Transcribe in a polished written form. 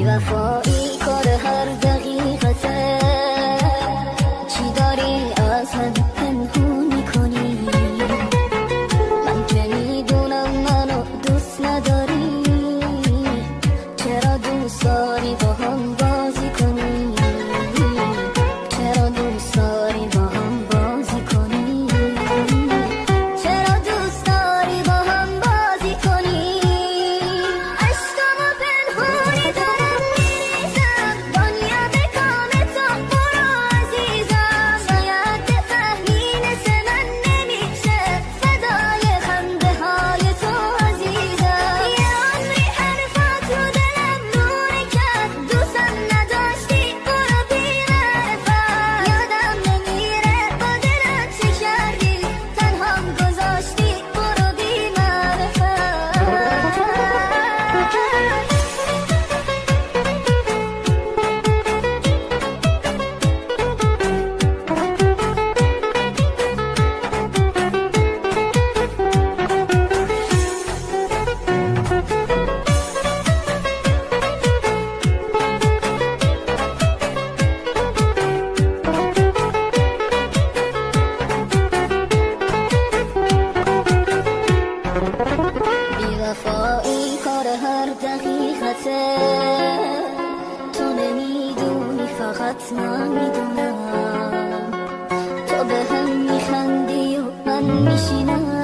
وفایی کار هر دقیقته، چی داری از من پنهون میکنی؟ من که میدونم منو دوست نداری، چرا دوست داری با هم بازی کنی؟ چرا دوست داری با هم بازی کنی؟ چرا دوست داری با هم بازی کنی؟ عشقمو پنهونی دارم میریزم، دنیا به کام تو برو عزیزم. باید بفهمی مثل من نمیشه، فدای خنده های تو عزیزم. یه عمری حرفات رو دلم نونه کرد، دوستم نداشتی برو بی‌رفت. یادم نمیره با دلم چه کردی، تنهام گذاشتی برو بی‌معرفت. بی‌وفایی کار هر دقیقته، تو نمیدونی فقط من میدونم. تو به هم میخندی و من میشینم،